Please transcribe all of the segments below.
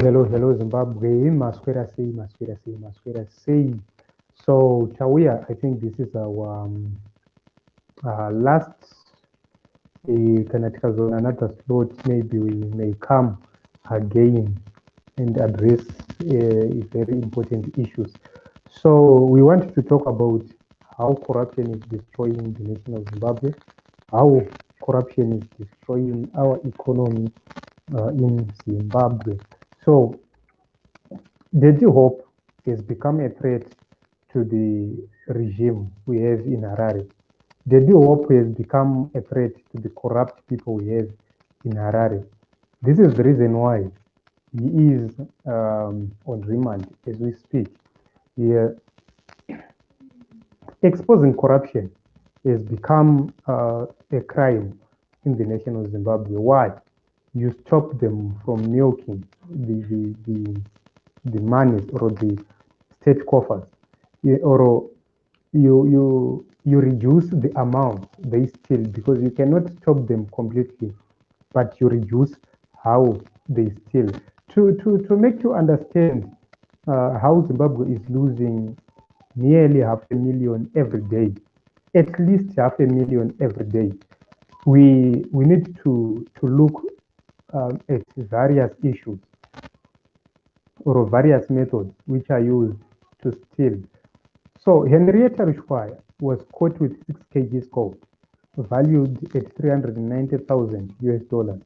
Hello, Zimbabwe. Masquera say. So, Chawia, I think this is our last Kanatika zone. Another slot, maybe we may come again and address very important issues. So, we want to talk about how corruption is destroying the nation of Zimbabwe, how corruption is destroying our economy in Zimbabwe. So, Deji Hope has become a threat to the regime we have in Harare. Deji Hope has become a threat to the corrupt people we have in Harare. This is the reason why he is on remand as we speak. Exposing corruption has become a crime in the nation of Zimbabwe. Why? You stop them from milking the monies or the state coffers, or you reduce the amount they steal, because you cannot stop them completely, but you reduce how they steal. To make you understand how Zimbabwe is losing nearly 500,000 every day, at least 500,000 every day, we need to look at various issues or various methods which are used to steal. So Henrietta Rushwaya was caught with 6 kgs gold, valued at 390,000 US dollars,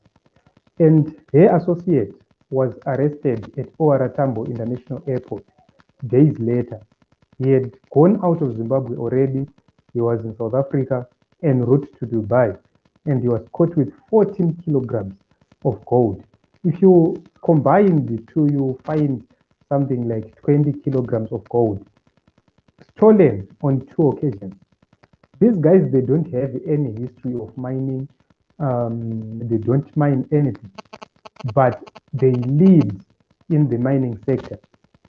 and her associate was arrested at OR Tambo International Airport days later. He had gone out of Zimbabwe already. He was in South Africa en route to Dubai, and he was caught with 14 kilograms of gold. If you combine the two, you find something like 20 kilograms of gold stolen on 2 occasions. These guys, they don't have any history of mining. They don't mine anything, but they live in the mining sector,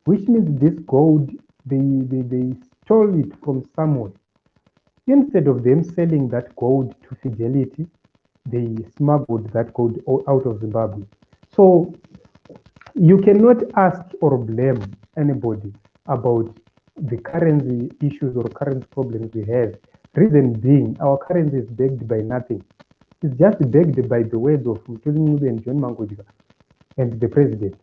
which means this gold, they stole it from somewhere. Instead of them selling that gold to Fidelity, they smuggled that gold out of Zimbabwe. So you cannot ask or blame anybody about the currency issues or currency problems we have. Reason being, our currency is backed by nothing. It's just backed by the words of Mutulu and John Mangudika and the president.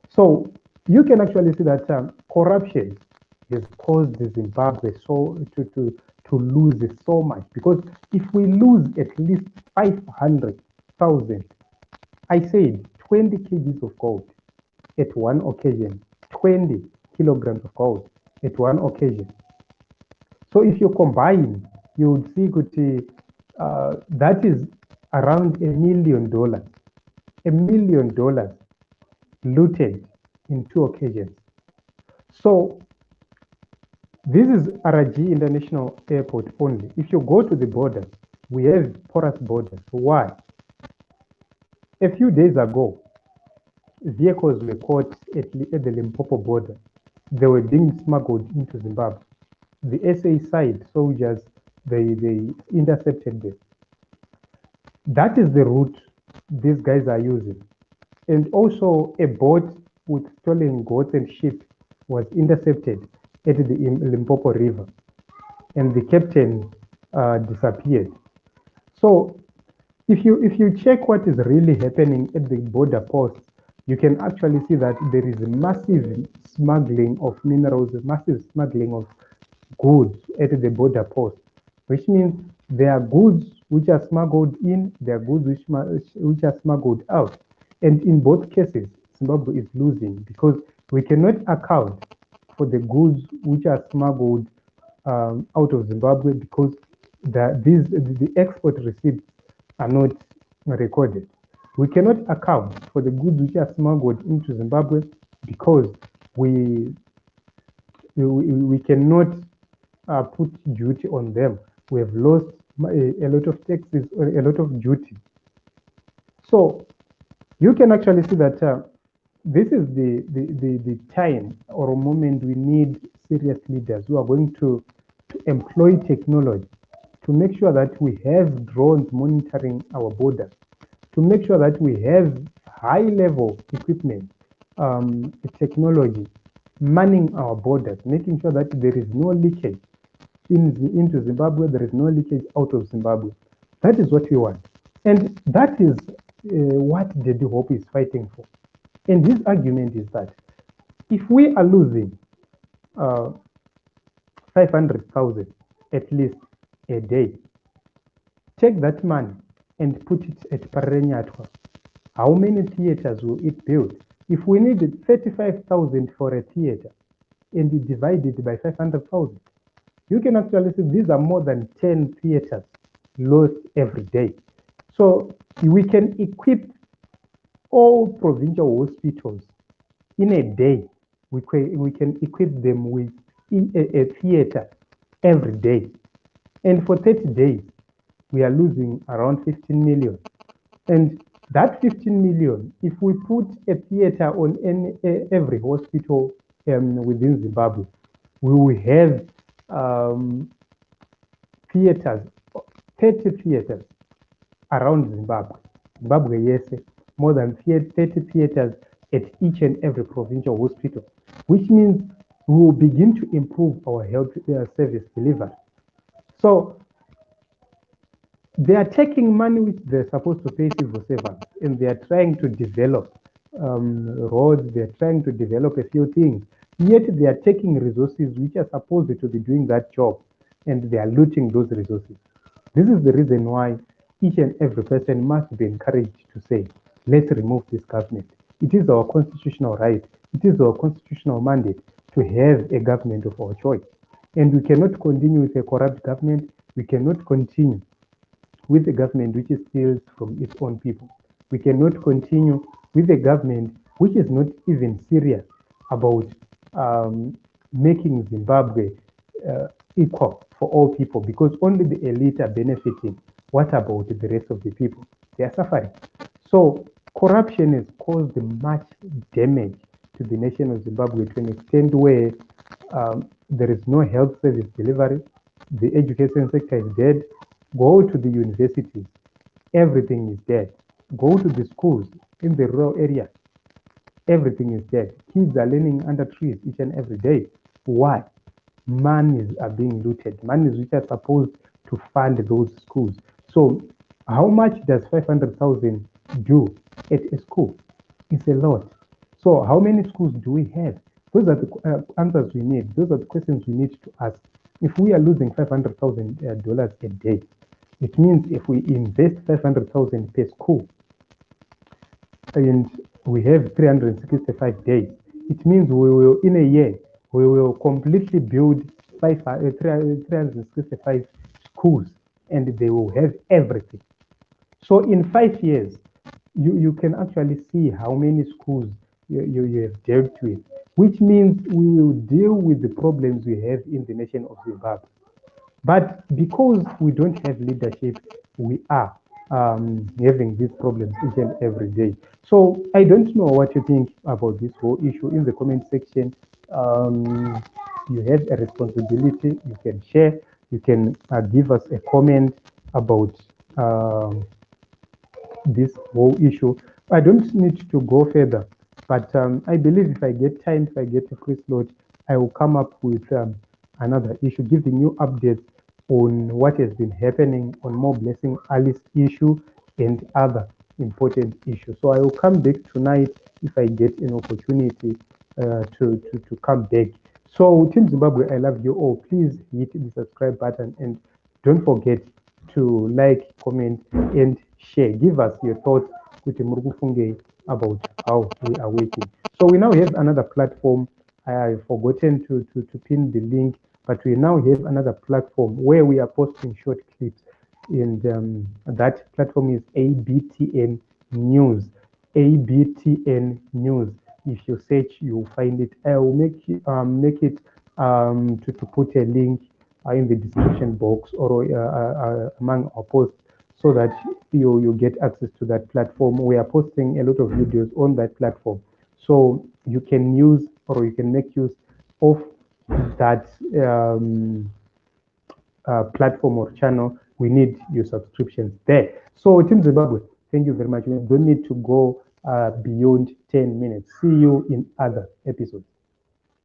So you can actually see that corruption has caused Zimbabwe to lose so much, because if we lose at least 500,000, I said 20 kgs of gold at one occasion, 20 kilograms of gold at one occasion. So if you combine, you would see that is around $1 million. $1 million looted in 2 occasions. So this is RG International Airport only. If you go to the borders, we have porous borders. Why? A few days ago, vehicles were caught at the Limpopo border. They were being smuggled into Zimbabwe. The SA side soldiers, they intercepted them. That is the route these guys are using. And also a boat with stolen goats and sheep was intercepted at the Limpopo River, and the captain disappeared. So if you check what is really happening at the border posts, you can actually see that there is a massive smuggling of minerals, massive smuggling of goods at the border post, which means there are goods which are smuggled in, there are goods which are smuggled out. And in both cases, Zimbabwe is losing, because we cannot account for the goods which are smuggled out of Zimbabwe, because the export receipts are not recorded. We cannot account for the goods which are smuggled into Zimbabwe, because we cannot put duty on them. We have lost a lot of taxes or a lot of duty. So you can actually see that this is the time or moment we need serious leaders who are going to employ technology to make sure that we have drones monitoring our borders, to make sure that we have high-level equipment technology, manning our borders, making sure that there is no leakage into Zimbabwe, there is no leakage out of Zimbabwe. That is what we want. And that is what Daddy Hope is fighting for. And his argument is that if we are losing 500,000 at least a day, take that money and put it at Parenyatwa. How many theaters will it build? If we needed 35,000 for a theater and you divide it by 500,000, you can actually see these are more than 10 theaters lost every day. So we can equip all provincial hospitals in a day. We can equip them with a theater every day. And for 30 days, we are losing around 15 million. And that 15 million, if we put a theater on every hospital within Zimbabwe, we will have theaters, 30 theaters around Zimbabwe. Zimbabwe, yes, more than 30 theaters at each and every provincial hospital, which means we will begin to improve our health service delivery. So they are taking money which they're supposed to pay civil servants, and they are trying to develop roads, they're trying to develop a few things, yet they are taking resources which are supposed to be doing that job, and they are looting those resources. This is the reason why each and every person must be encouraged to say, let's remove this government. It is our constitutional right, it is our constitutional mandate to have a government of our choice. And we cannot continue with a corrupt government, we cannot continue with a government which steals from its own people. We cannot continue with a government which is not even serious about making Zimbabwe equal for all people, because only the elite are benefiting. What about the rest of the people? They are suffering. So corruption has caused much damage to the nation of Zimbabwe to an extent where there is no health service delivery. The education sector is dead. Go to the universities, everything is dead. Go to the schools in the rural area, everything is dead. Kids are learning under trees each and every day. Why? Monies are being looted. Monies which are supposed to fund those schools. So how much does 500,000 do at a school? It's a lot. So how many schools do we have? Those are the answers we need. Those are the questions we need to ask. If we are losing $500,000 a day, it means if we invest 500,000 per school and we have 365 days, it means we will, in a year, we will completely build 365 schools and they will have everything. So in 5 years, you can actually see how many schools you have dealt with, which means we will deal with the problems we have in the nation of Zimbabwe. But because we don't have leadership, we are having these problems each and every day. So I don't know what you think about this whole issue. In the comment section, you have a responsibility. You can share. You can give us a comment about this whole issue. I don't need to go further, but I believe if I get time, if I get a free slot, I will come up with another issue, giving you updates on what has been happening on More Blessing Alice issue and other important issues. So I will come back tonight if I get an opportunity to come back. So Team Zimbabwe, I love you all. Please hit the subscribe button and don't forget to like, comment, and share. Give us your thoughts about how we are working. So we now have another platform. I have forgotten to pin the link, but we now have another platform where we are posting short clips, and that platform is ABTN News. ABTN News. If you search, you'll find it. I will make it to put a link in the description box or among our posts, so that you get access to that platform. We are posting a lot of videos on that platform, so you can use or you can make use of that platform or channel. We need your subscriptions there. So Team Zimbabwe, thank you very much. We don't need to go beyond 10 minutes. See you in other episodes.